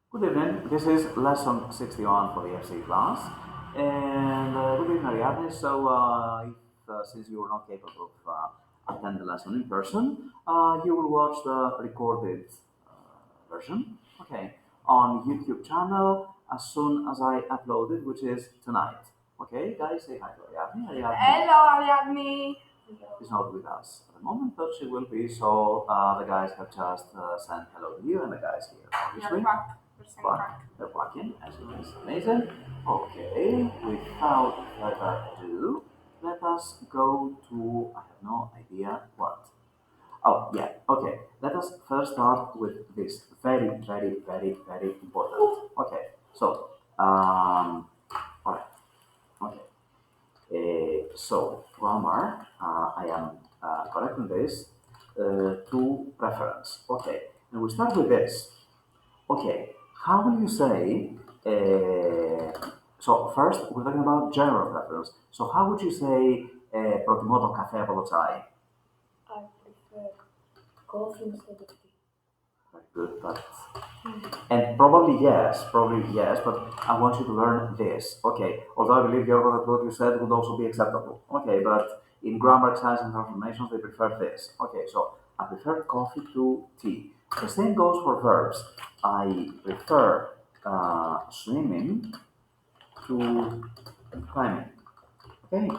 Good evening. This is lesson 61 for the FC class. And good evening, Ariadne. So, since you were not capable of attend the lesson in person, you will watch the recorded version, okay, on YouTube channel as soon as I upload it, which is tonight. Okay, guys, say hi to Ariadne. Ariadne Hello, Ariadne. is not with us at the moment, but she will be. So the guys have just sent hello to you, and the guys here, obviously. You're back. They're plugging, as you can see. Amazing. Okay, without further ado, let us go to, I have no idea what. Oh, yeah, okay. Let us first start with this. Very, very, very, very important. Okay, so, all right, okay. So, grammar, I am correcting this to preference. Okay, and we start with this. Okay, how will you say? So first, we're talking about general preference. So how would you say προτιμώ το καφέ από το τσάι? I prefer coffee instead of tea. Very good, but and probably yes, but I want you to learn this. Okay, although I believe Yorgo that what you said would also be acceptable. Okay, but in grammar, exercise, and transformations, they prefer this. Okay, so I prefer coffee to tea. The same goes for verbs. I prefer swimming to climbing. Okay,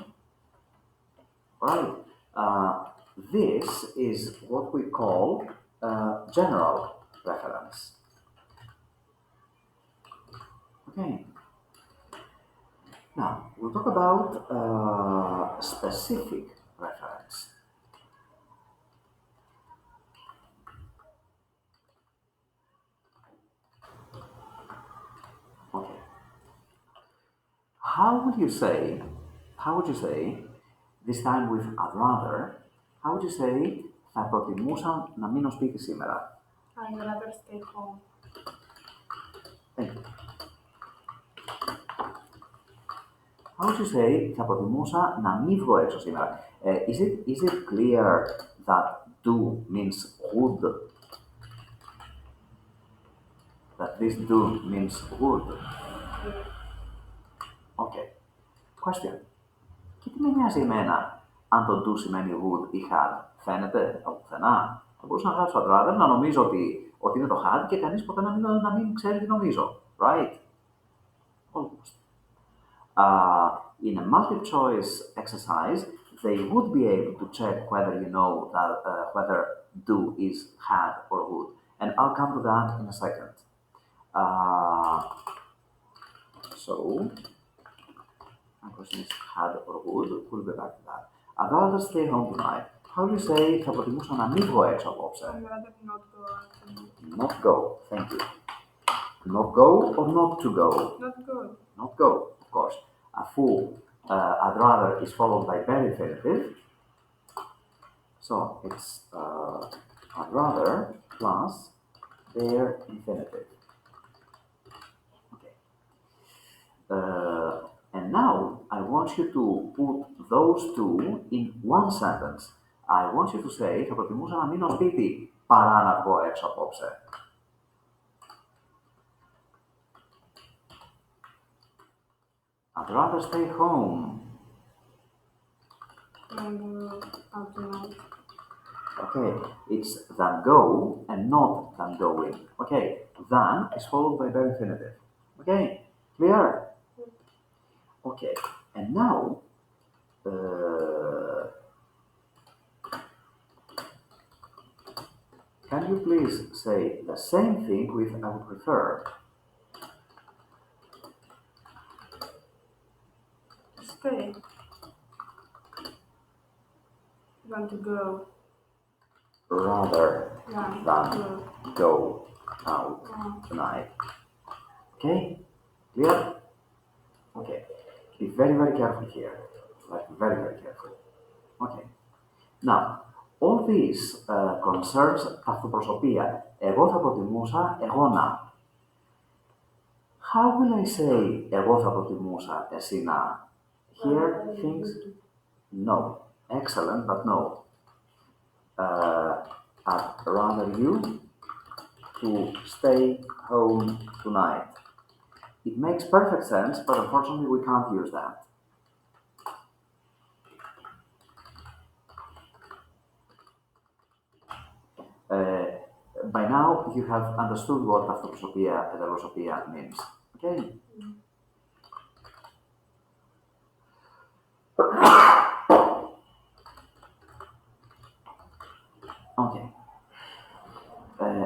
right. This is what we call general reference. Okay. Now, we'll talk about specific reference. Okay. How would you say, how would you say, this time with I'd rather, how would you say θα προτιμούσα να μείνω σπίτι σήμερα? I'd rather stay home. Thank you. How would you say θα προτιμούσα να μην βγω έξω σήμερα? Is it clear that do means would? That this do means would? Okay. Question. Και τι με νοιάζει εμένα αν το do σημαίνει would ή had? Φαίνεται από πουθενά. Θα μπορούσα να γράψω I'd rather, να νομίζω ότι είναι το had και κανείς ποτέ να μην ξέρει τι νομίζω. Right? Almost. In a multiple choice exercise, they would be able to check whether you know that whether do is had or would. And I'll come to that in a second. Uh, so, my question is had or would. We'll be back to that. I'd rather stay home tonight. How do you say θα προτιμούσα να μην βγω έξω απόψε? I'd rather not go out. Not go. Thank you. Not go or not to go? Not go. Not go, of course. Αφού I'd rather is followed by bare infinitive, so it's I'd rather plus bare infinitive. Okay. And now I want you to put those two in one sentence. I want you to say θα προτιμούσα να μείνω σπίτι παρά να βγω έξω απόψε. I'd rather stay home. And out tonight. Okay, it's than go and not than going. Okay, than is followed by bare infinitive. Okay, clear? Okay, and now can you please say the same thing with I would prefer? Stay. Than to go. Rather Yeah. than Go. go out tonight. Okay, clear? Okay, be very, very careful here. Like, very, very careful. Okay. Now, all these concerns αυτοπροσωπία. Εγώ θα προτιμούσα, εγώ να. How will I say εγώ θα προτιμούσα, εσύ να? Here, things, no. Excellent, but no. I'd rather you to stay home tonight. It makes perfect sense, but unfortunately we can't use that. By now you have understood what αυτοπροσωπία, ετεροπροσωπία means. Okay? Okay.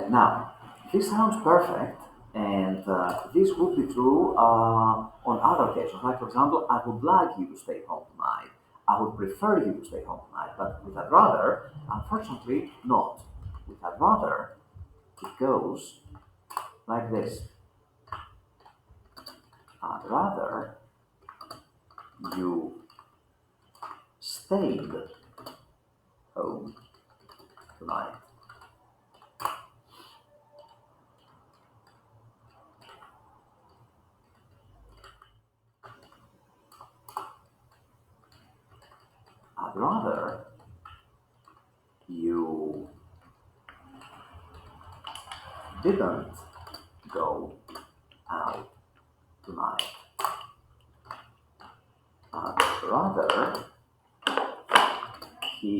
Now, this sounds perfect, and this would be true on other occasions. Like, for example, I would like you to stay home tonight. I would prefer you to stay home tonight, but with I'd rather, unfortunately, not. With I'd rather, it goes like this. I'd rather you stayed home tonight. I'd rather you didn't go out tonight. I'd rather he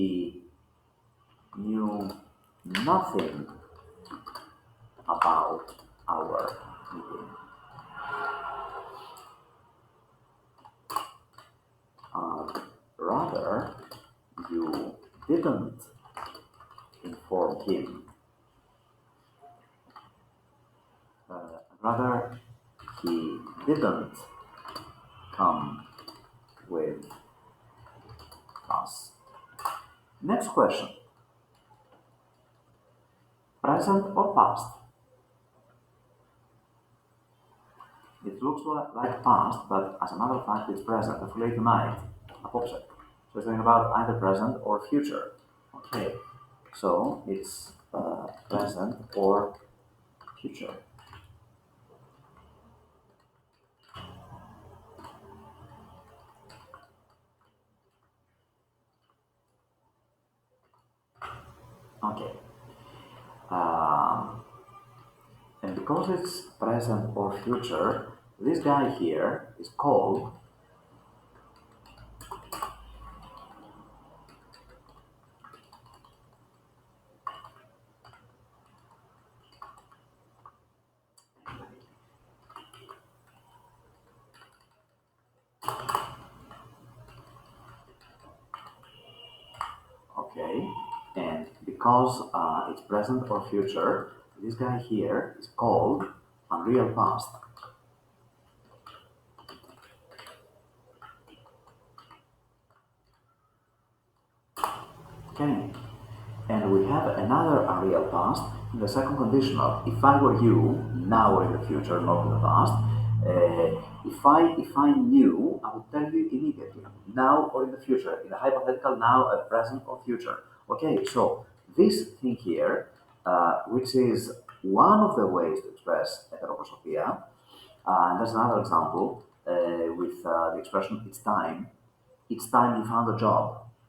knew nothing about our meeting. Rather, you didn't inform him. Rather, he didn't come with us. Next question. Present or past? It looks like past, but as a matter of fact, it's present. Αφού tonight, απόψε. So it's talking about either present or future. Okay, so it's present or future. Okay. And because it's present or future, this guy here is called okay, and because it's present or future, this guy here is called unreal past. Okay, and we have another unreal past in the second conditional. If I were you, now or in the future, not in the past, if I knew, I would tell you immediately, now or in the future, in the hypothetical now, present or future. Okay, so this thing here, which is one of the ways to express heteroprosopia, and that's another example with the expression it's time you found a job.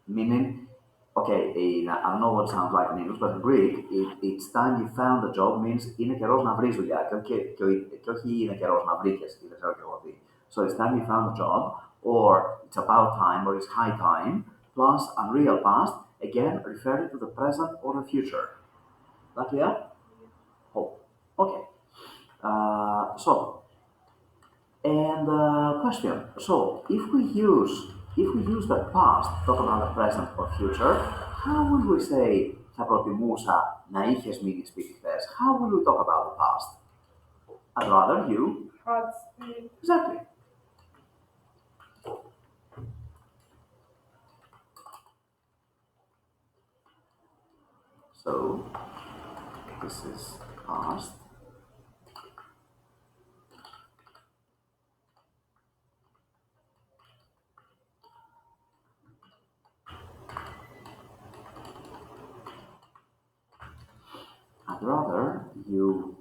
Meaning, okay, I don't know what it sounds like in English, but in Greek, it's time you found a job means είναι καιρός να βρεις δουλειά και όχι είναι καιρός να βρήκες ή δεν ξέρω και εγώ τι. So it's time you found a job, or it's about time, or it's high time, plus unreal past, again referring to the present or the future. That clear? Oh, okay. And question. So if we use the past to talk about the present or future, how would we say θα προτιμούσα να είχες μείνει σπίτι χθες? How will we talk about the past? I'd rather you. Had stayed. Exactly. So this is past. I'd rather you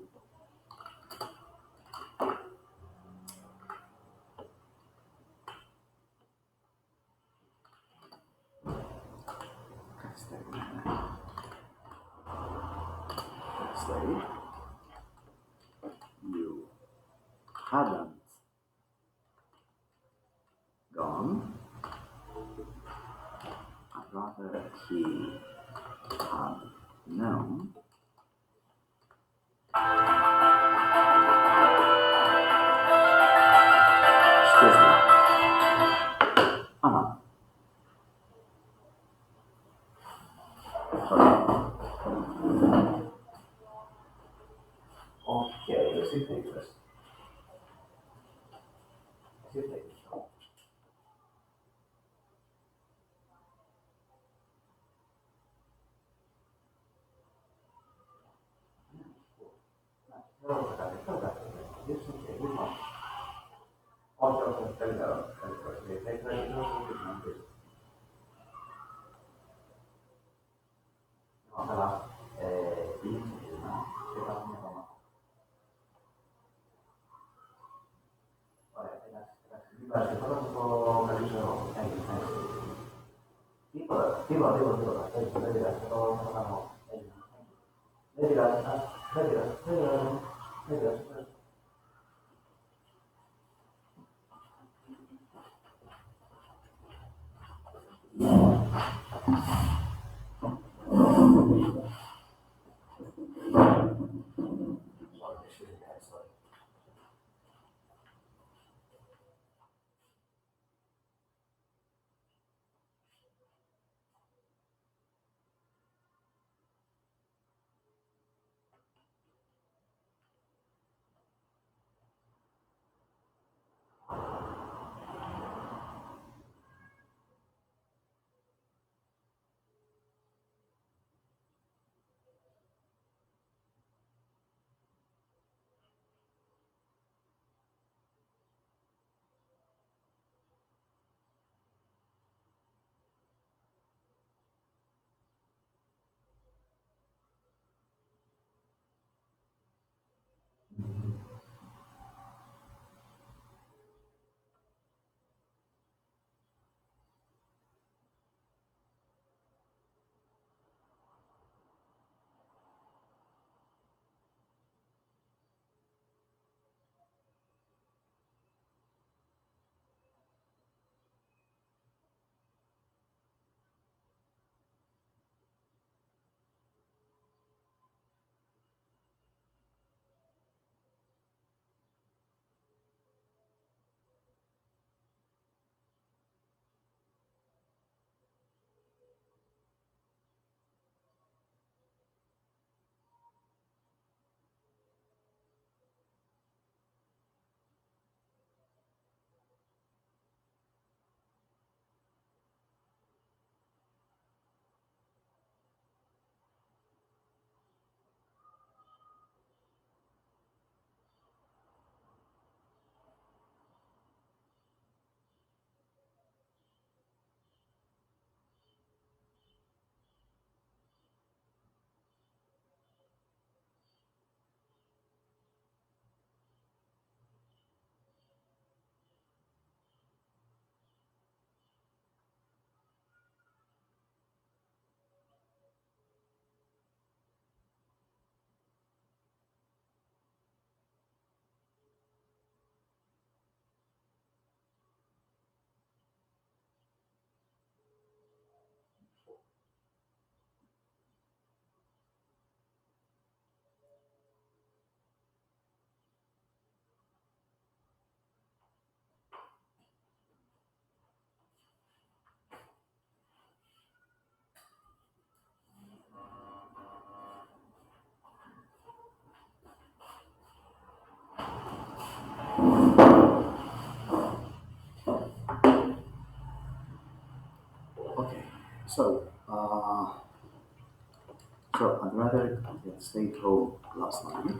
stay. hadn't gone. I'd rather he had known. Excuse me. Anna. Sorry. Okay, recitatives. Recitatives. Okay, so, I'd rather get stayed home last night.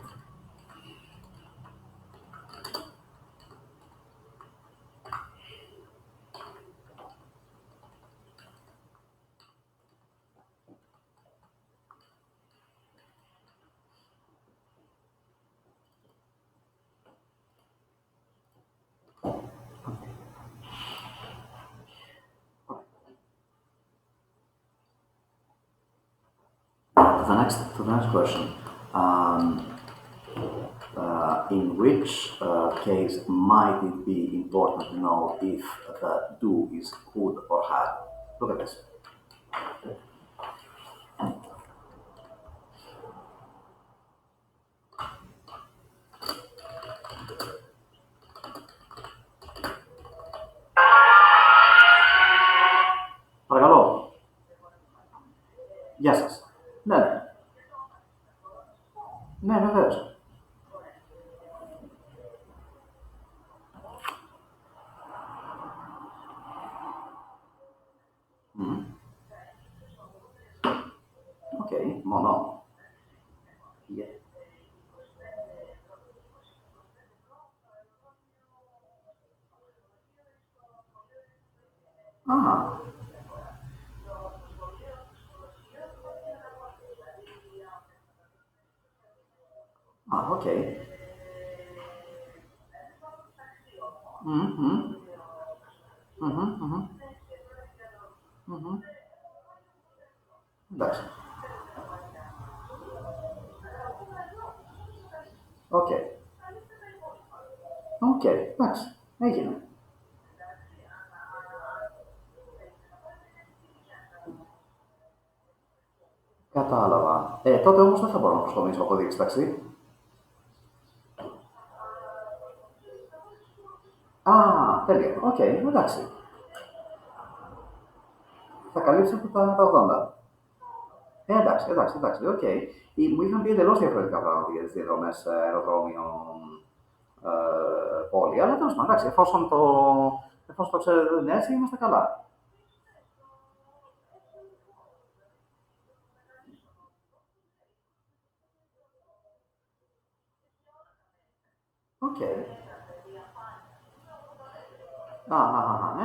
To the next question. in which case might it be important to know if the do is could or had? Look at this. Παρακαλώ. Γεια σας. Ναι, ναι. Ναι, βεβαίως. Οκ, μόνο. Yeah. Ah, ok. Mhm, mhm, mhm, mhm. Εντάξει. Οκ. Οκ, εντάξει. Έγινε. Κατάλαβα. Τότε όμως δεν θα μπορώ να προσκομίσω αποδείξει ταξί. Α, τέλεια. Οκ, εντάξει. Θα καλύψει από τα 80. Εντάξει, οκ. Μου είχαν πει εντελώς διαφορετικά πράγματα για τις διαδρομές αεροδρόμιο πόλη, αλλά τέλος πάντων, εντάξει, εφόσον το ξέρετε ότι είναι έτσι, είμαστε καλά. Οκ.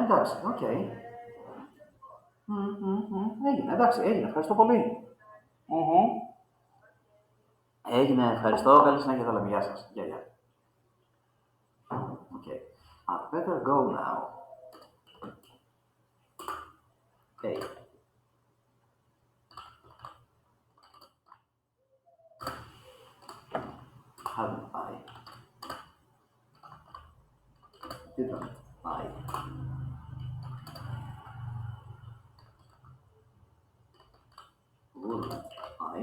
Εντάξει, οκ. Έγινε, εντάξει, έγινε. Ευχαριστώ πολύ. Μμμ. Έγινε, ευχαριστώ. Καλή συνέχεια, θα λέμε. Γεια σας. Γεια. Okay. I'd better go now. Okay. Hadn't I? Didn't I? Wouldn't I?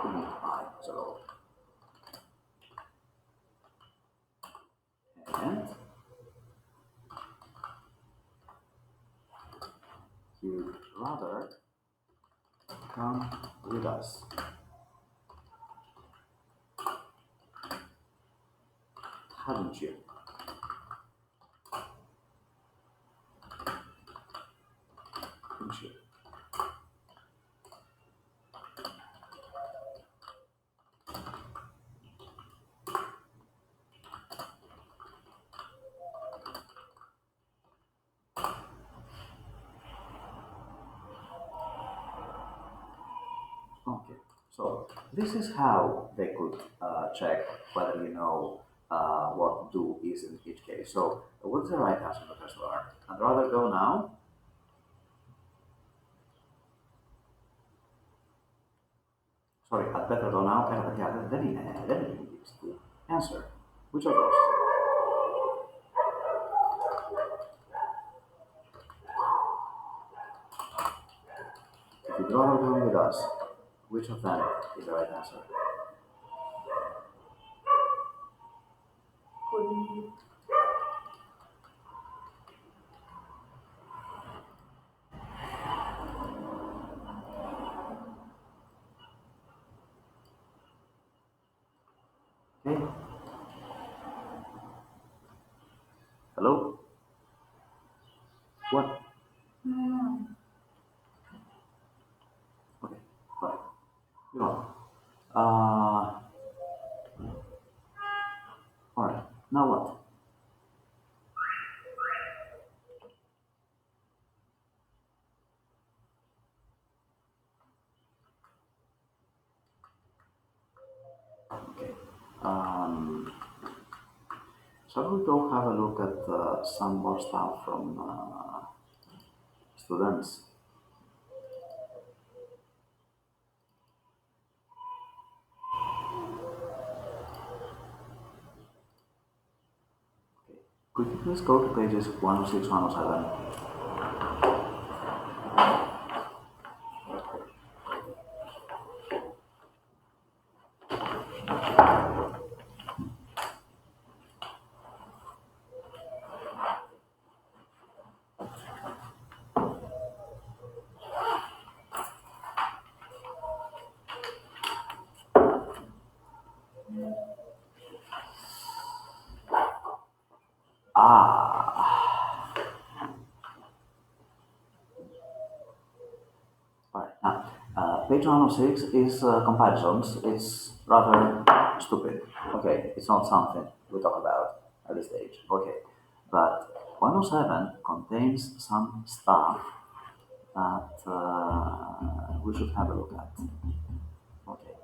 Couldn't I? So, and you'd rather come with us. Hadn't you? Hadn't you? Okay, so this is how they could check whether you know what do is in each case. So what's the right answer, Professor R? I'd rather go now. Sorry, I'd better go now. Δεν είναι εγγυηστική. Answer. Which of those? If you'd rather go with us, which of them is the right answer? Couldn't. Okay. Hello? What? No. Okay, fine. You're welcome. Alright, now what? Okay. Shall we go have a look at some more stuff from students? Could you please go to pages 106, 107? Ah, alright. Now, page 106 is comparisons. It's rather stupid. Okay, it's not something we talk about at this stage. Okay, but 107 contains some stuff that we should have a look at. Okay,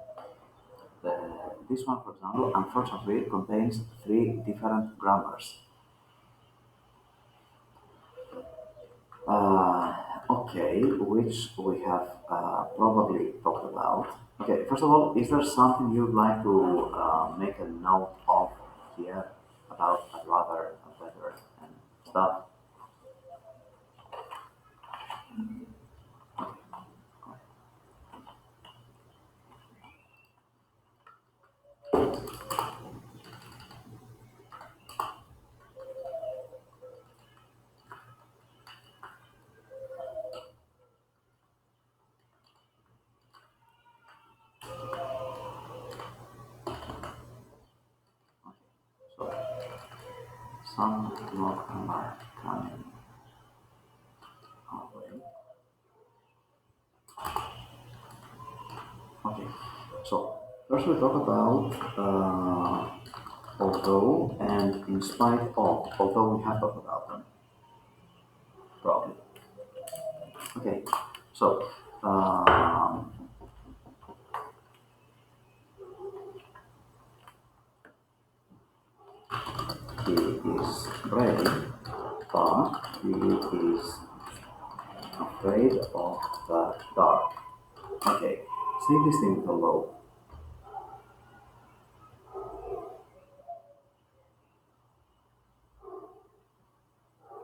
this one, for example, unfortunately contains three different grammars. Okay, which we have probably talked about. Okay, first of all, is there something you'd like to make a note of here about a rather, a better, and stuff? So, some block are coming our way. Okay, so first we talk about although and in spite of, although we have talked about them, probably. Okay, so he is brave, but he is afraid of the dark. Okay, say this thing with a low.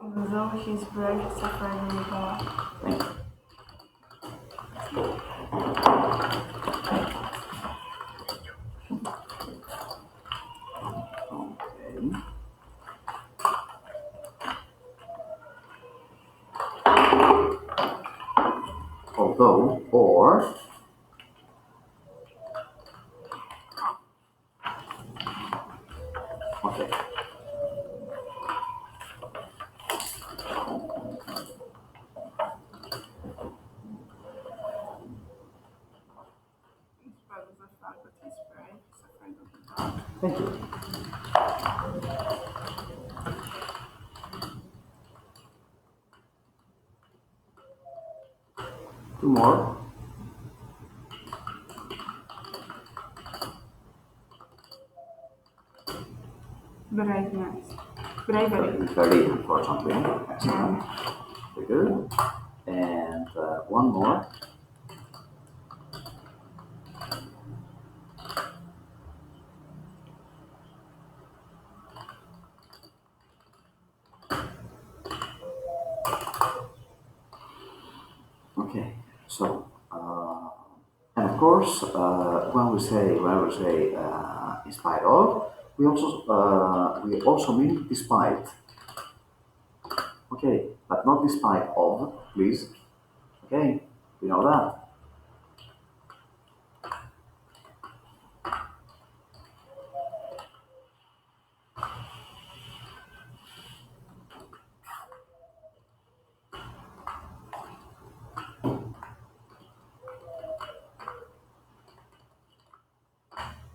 Although he's brave, he's afraid of the dark. Thank you. Okay. Although, or, okay. In spite of the fact that he's brave, he's afraid of the dark. Thank you. Two more. Braveness. Bravery. Very unfortunately. Excellent. Very good. And one more. Okay, so and of course, when we say in spite of, we also mean despite. Okay, but not despite of, please. Okay, you know that.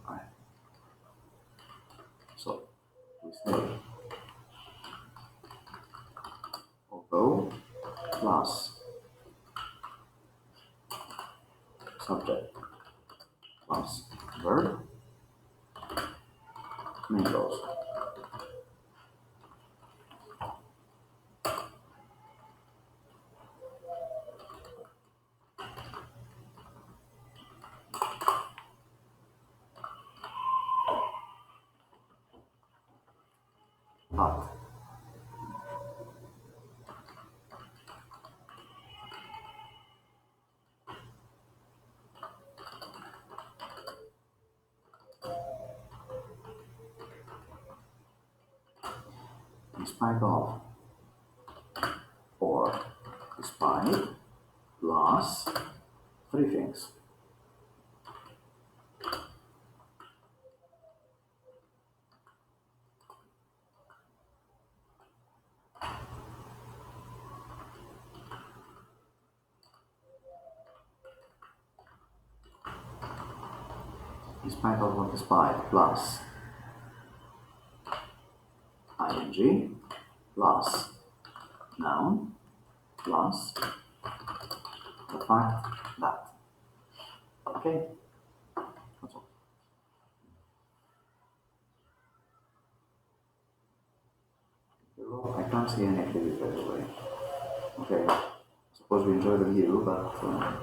Alright. So we say although plus subject plus verb main clause. But spite of or despite plus three things. In spite of or despite plus ing plus noun plus the fact that. Okay, that's all. Well, I can't see any activity right away. Okay, suppose we enjoy the view, but okay.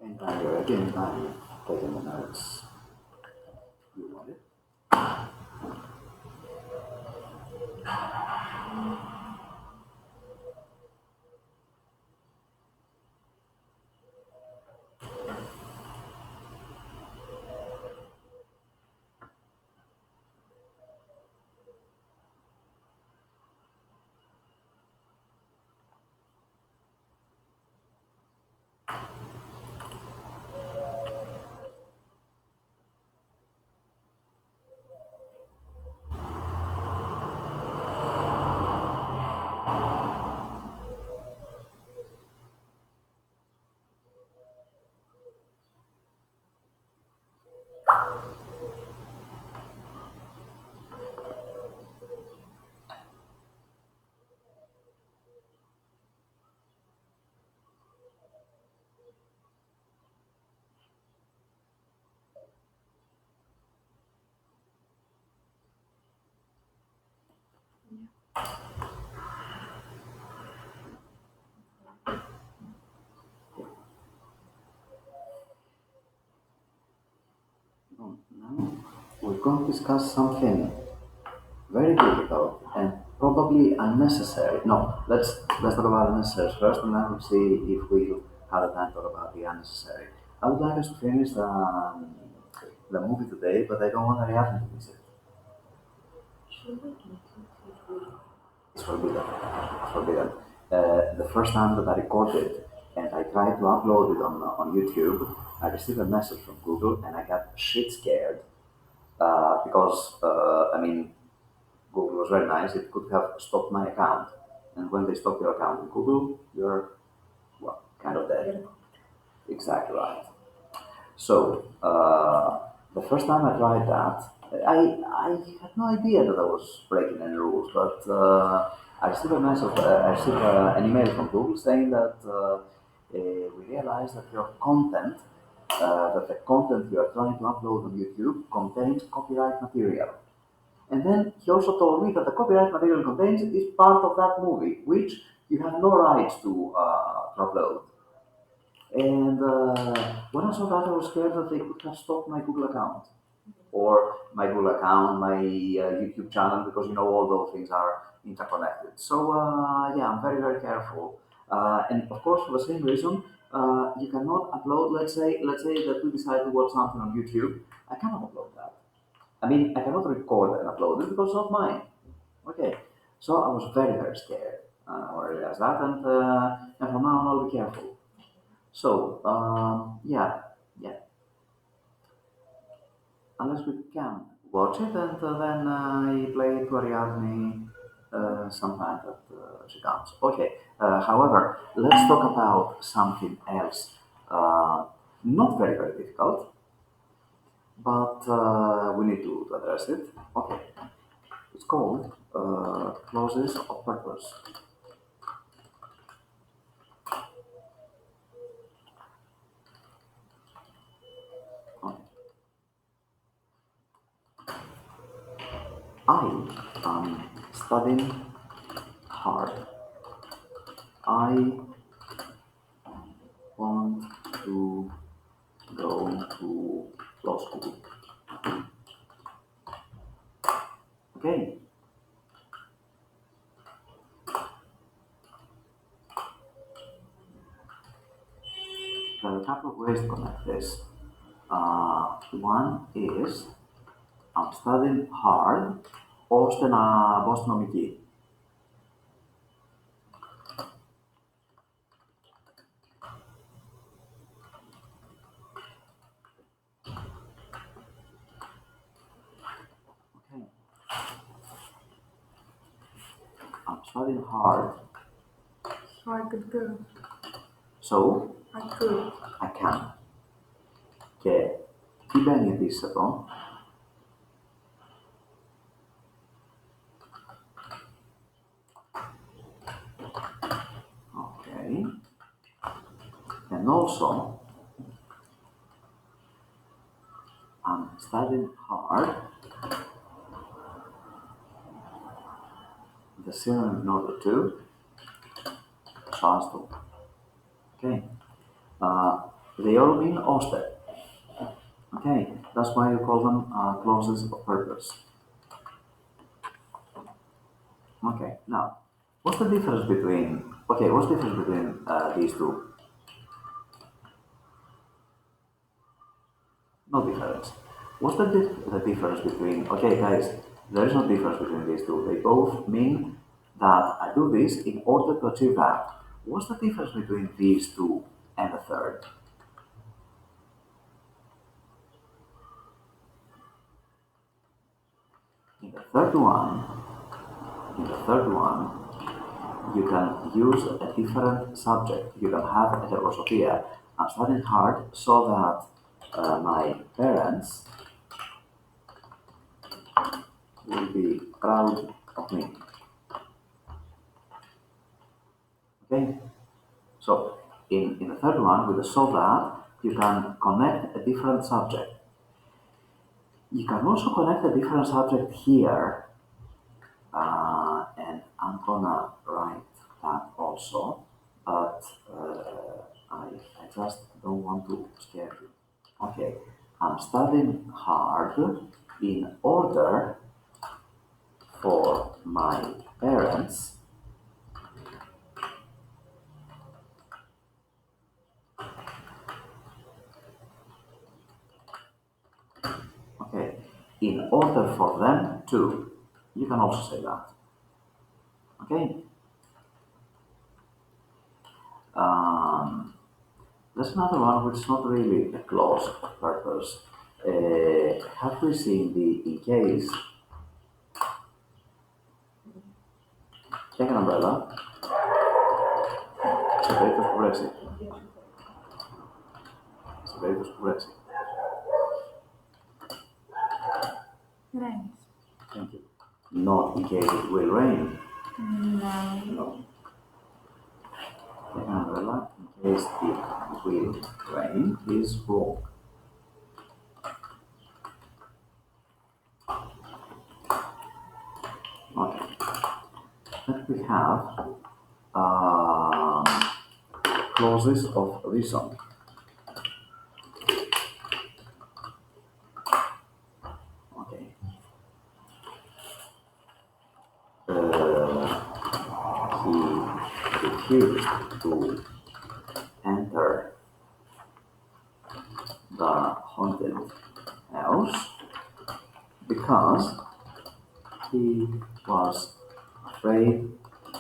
And now you're again taking the notes you wanted. Now we're going to discuss something very difficult and probably unnecessary. No, let's talk about unnecessary first, and then we'll see if we'll have the time to talk about the unnecessary. I would like us to finish the movie today, but I don't want Ariadne to miss it. It's forbidden. It's forbidden. The first time that I recorded and I tried to upload it on YouTube, I received a message from Google and I got shit scared because I mean Google was very nice. It could have stopped my account, and when they stop your account in Google, you're well kind of dead. Exactly right. So the first time I tried that, I had no idea that I was breaking any rules, but I received a message. I received an email from Google saying that we realize that your content, that the content you are trying to upload on YouTube contains copyright material. And then he also told me that the copyright material contains is part of that movie, which you have no rights to upload. And when I saw that, I was scared that they could have stopped my Google account or my Google account, my YouTube channel, because all those things are interconnected. So yeah, I'm very very careful. And of course, for the same reason, you cannot upload. Let's say that we decide to watch something on YouTube. I cannot upload that. I mean, I cannot record and upload it because it's not mine. Okay, so I was very very scared when I realized that, and from now on I'll be careful. So yeah, yeah. Unless we can watch it, and then I play it to Ariadne sometime that she comes. Okay. However, let's talk about something else. Not very very difficult, but we need to address it. Okay. It's called clauses of purpose. Okay. I am studying hard. I want to go to law school. Okay. There are a couple of ways to connect this. One is I'm studying hard ώστε να μπω στη νομική. Okay. I'm studying hard, So I could go. so I could. I can. Και τι μπαίνει επίσης εδώ? Okay. And also, I'm studying hard. The synonym in order to, so as to. Okay. They all mean ώστε. Okay. That's why you call them clauses of purpose. Okay. Now, what's the difference between? Okay. What's the difference between these two? No difference. What's the difference between? Okay, guys, there is no difference between these two. They both mean that I do this in order to achieve that. What's the difference between these two and the third? In the third one, you can use a different subject. You can have a heterosophia. I'm studying hard so that my parents will be proud of me. Okay? So, in the third one, with the so that, you can connect a different subject. You can also connect a different subject here, and I'm gonna write that also, but I just don't want to scare you. Okay, I'm studying hard in order for my parents okay, in order for them to. You can also say that. Okay. There's another one which is not really a clause of purpose. Have we seen the in case? Take an umbrella. Σε περίπτωση που βρέξει. Σε περίπτωση που βρέξει. Rains. Thank you. Not in case it will rain. No. No. Take an umbrella in Is it will rain is wrong. Okay. Then we have um, clauses of reason. Okay. He refused to enter the haunted house because he was afraid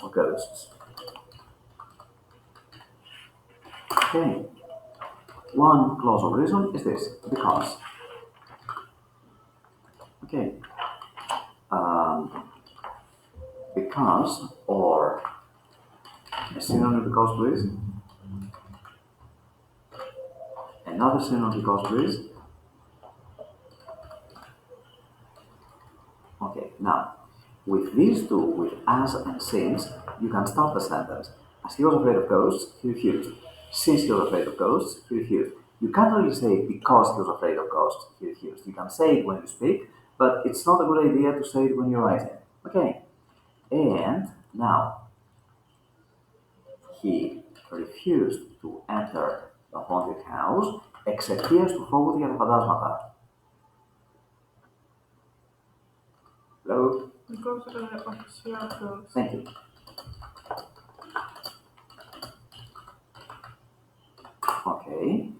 of ghosts. Okay. One clause of reason is this because. Okay. Um, because or a synonym because please. Another synonym because please. Okay, now with these two, with as and since, you can start the sentence. As he was afraid of ghosts, he refused. Since he was afraid of ghosts, he refused. You can't really say because he was afraid of ghosts, he refused. You can say it when you speak, but it's not a good idea to say it when you're writing. Okay, and now he refused to enter the haunted house, εξαιτίας του φόβου για τα φαντάσματα. Hello? Because of the fear of ghosts. Thank you. Okay,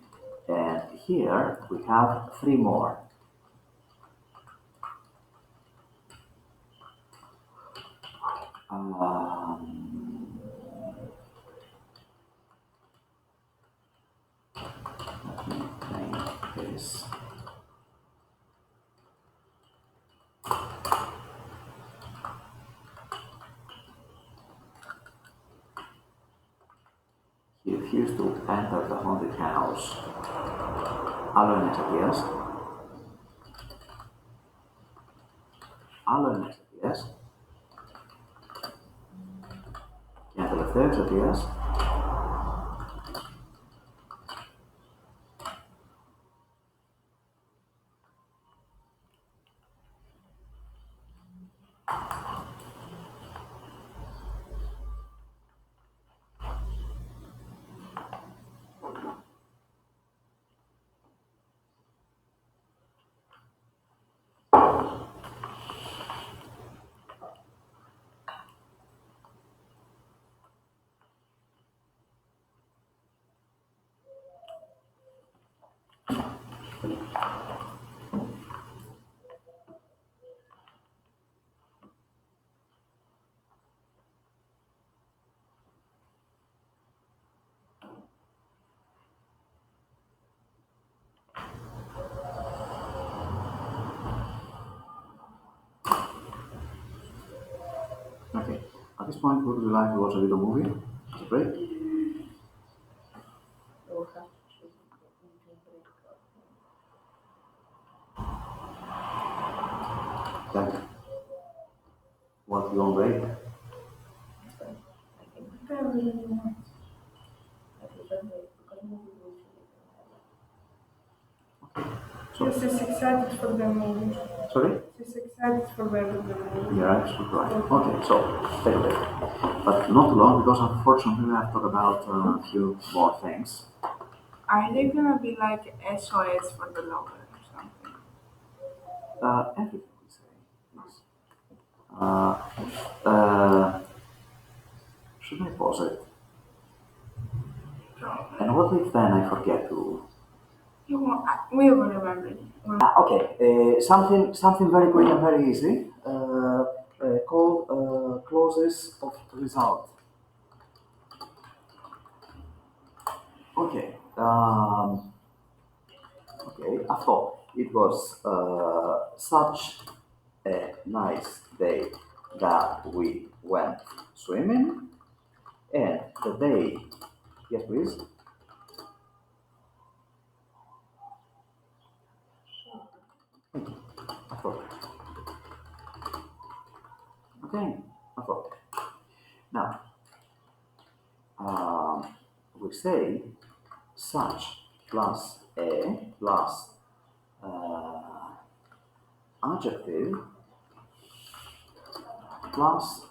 and here we have three more. Let me make this. He refused to enter the haunted house. Άλλο ένα εξαιτίας. Άλλο ένα εξαιτίας. Και ένα τελευταίο εξαιτίας. Okay, at this point, would you like to watch a little movie as a break? We'll have to choose between break. Like, what you on break? So I can prepare whatever you want. I prefer break because movie will feel So, Yes, she's excited for the movie. sorry? She's excited for the movie. You're absolutely right. Okay, so take a break. But not too long because unfortunately I have to talk about a few more things. Are they gonna be like SOS for the lover or something? Everything we say is. Should I pause it? Probably. And what if then I forget to? You won't, we will remember it. Okay, something very quick and very easy called clauses of result. Okay, okay, I thought it was such a nice day that we went swimming, and the day, yes, please. I thought. Okay, I thought. Now, we we say such plus a plus adjective plus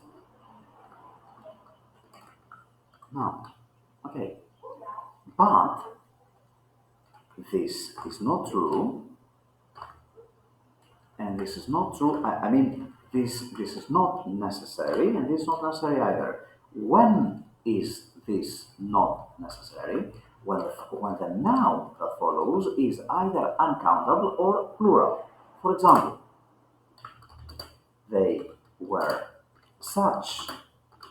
noun. Okay, but this is not true, and this is not true. I mean, this is not necessary, and this is not necessary either. When is this not necessary? When the noun that follows is either uncountable or plural. For example, they were such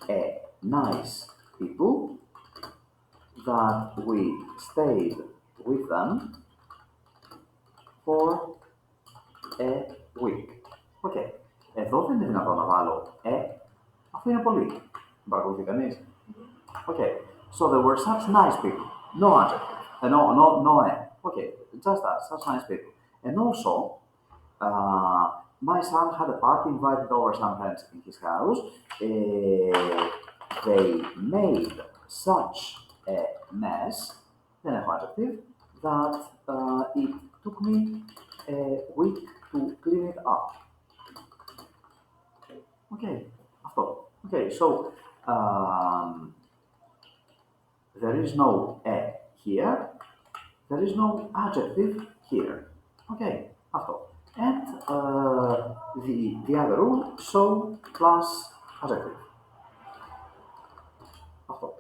a nice people that we stayed with them for a week. Okay. Εδώ δεν είναι δυνατόν να βάλω αφού είναι πολύ. Παρακολουθεί κανείς. Okay. So there were such nice people. No adjective. No. Okay. Just that. Such nice people. And also, my son had a party, invited over some friends in his house. They made such a mess, δεν έχω adjective, that it took me a week to clean it up. Okay, αυτό. Okay, so there is no a here, there is no adjective here. Okay, αυτό. And the other rule, so plus adjective. Αυτό.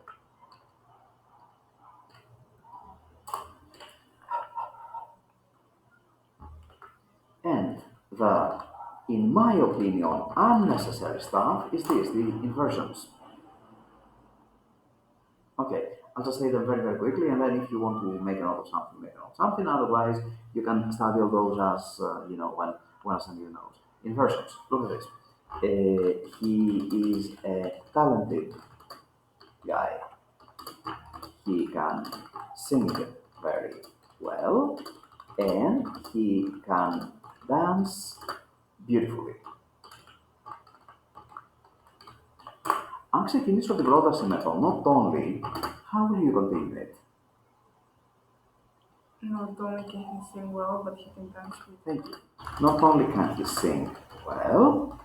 And the, in my opinion, unnecessary stuff is this, the inversions. Okay, I'll just say them very, very quickly, and then if you want to make a note of something, make a note of something. Otherwise, you can study all those as, when I send you notes. Inversions, look at this. He is a talented guy. He can sing very well, and he can dance beautifully. Αν ξεκινήσω την πρόταση με το not only, how will you continue it? Not only can he sing well, but he can dance with. Thank you. Not only can he sing well,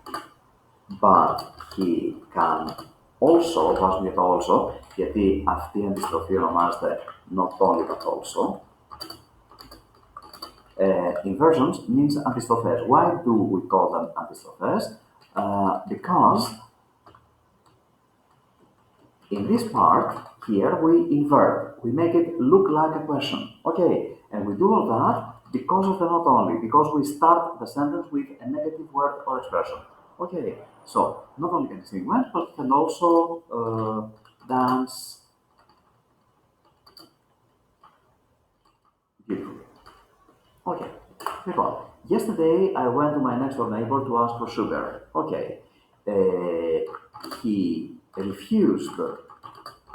but he can also, βάζουμε για το also, γιατί αυτή η αντιστροφή ονομάζεται not only but also. Inversions means αντιστροφές. Why do we call them αντιστροφές? Because in this part here we invert, we make it look like a question. Okay, and we do all that because of the not only, because we start the sentence with a negative word or expression. Okay, so not only can he sing well, but he can also dance beautifully. Okay, λοιπόν, yesterday I went to my next door neighbor to ask for sugar. Okay, he refused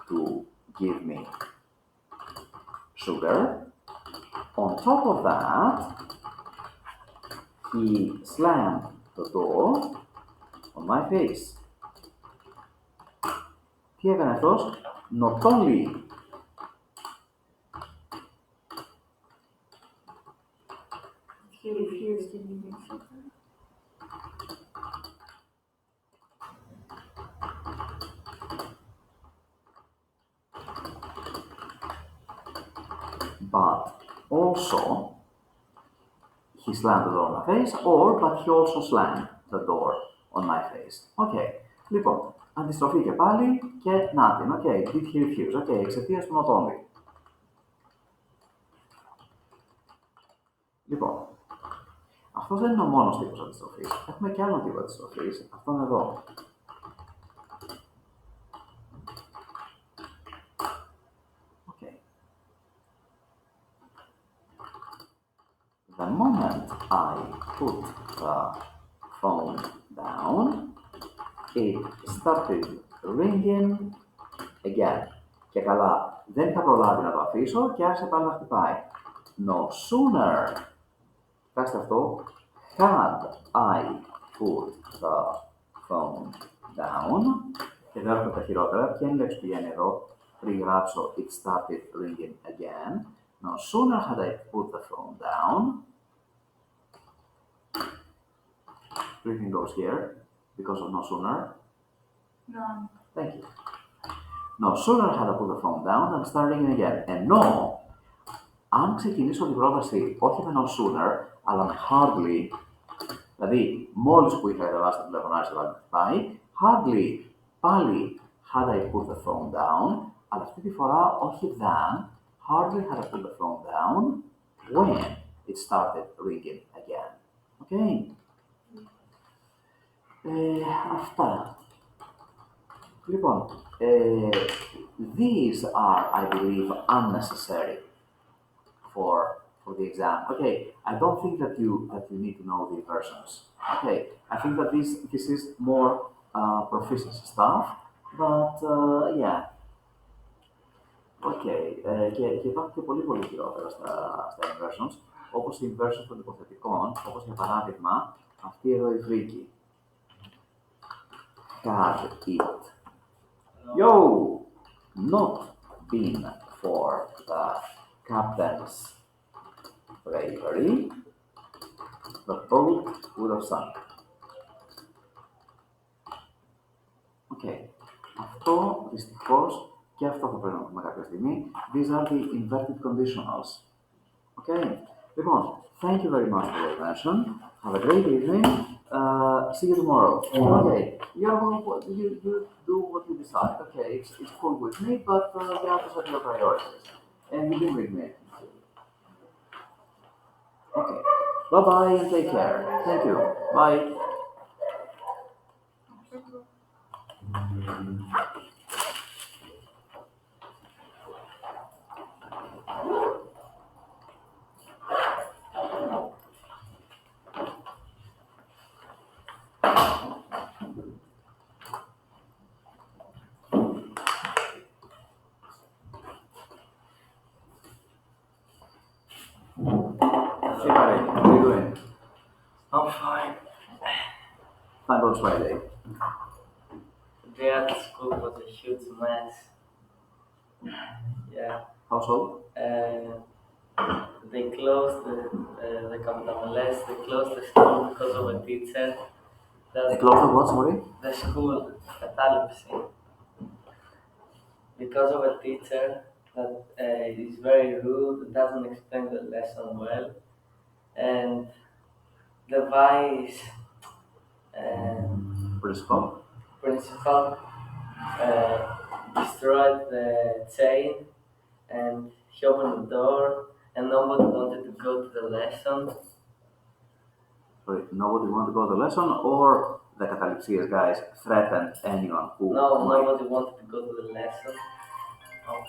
to give me sugar. On top of that, he slammed the door on my face. Τι έκανε αυτός? Not only He refused to give him sugar. but also he slammed the door on my face, or but he also slammed the door on my face. Okay, λοιπόν, αντιστροφή και πάλι και να την. Okay, did he refuse? Okay, εξαιτίας του not only. Λοιπόν, αυτός δεν είναι ο μόνος τύπος αντιστροφής. Έχουμε και άλλο τύπο αντιστροφής. Αυτόν εδώ. The moment I put the phone down, it started ringing again. Και καλά, δεν είχα προλάβει να το αφήσω και άρχισε πάλι να χτυπάει. No sooner, κοιτάξτε αυτό, had I put the phone down, και εδώ έχουμε τα χειρότερα, ποια είναι η λέξη που πηγαίνει εδώ, περιγράψω it started ringing again. No sooner had I put the phone down. Everything goes here because of no sooner. None. Thank you. No sooner had I put the phone down than start ringing again. Ενώ αν ξεκινήσω την πρόταση όχι με no sooner, αλλά με hardly, δηλαδή μόλις που είχα κατεβάσει το τηλέφωνο άρχισε να χτυπάει, hardly πάλι had I put the phone down, αλλά αυτή τη φορά όχι than, hardly had I put the phone down when it started ringing again. Okay. Αυτά. Λοιπόν, these are, I believe, unnecessary for the exam. Okay, I don't think that you need to know the versions. Okay, I think that this is more proficiency stuff, but yeah. Okay, και υπάρχουν και πολύ χειρότερα στα inversions, όπως οι inversions των υποθετικών, όπως για παράδειγμα αυτή εδώ η βρύκη. Had it. Yo! Not been for the captain's bravery, the boat would have sunk. Okay. Αυτό δυστυχώς και αυτό θα πρέπει να πούμε κάποια στιγμή. These are the inverted conditionals. Okay. Λοιπόν, thank you very much for your attention. Have a great evening. See you tomorrow. Okay. You do what you decide. Okay, it's cool with me, but you have to set your priorities. And you be with me. Okay. Bye-bye and take care. Thank you. Bye. Hey, buddy. How are you doing? I'm fine. Thank God it's Friday. Today at school was a huge mess. Yeah. How so? They closed the Kamtamalest, they closed the school because of a teacher. They closed the what, sorry? The school, Κατάληψη. Because of a teacher that is very rude, doesn't explain the lesson well, and the vice principal destroyed the chain, and he opened the door, and nobody wanted to go to the lesson. Sorry, nobody wanted to go to the lesson, or the Catalepsias guys threatened anyone who No, nobody wanted to go to the lesson. Oh.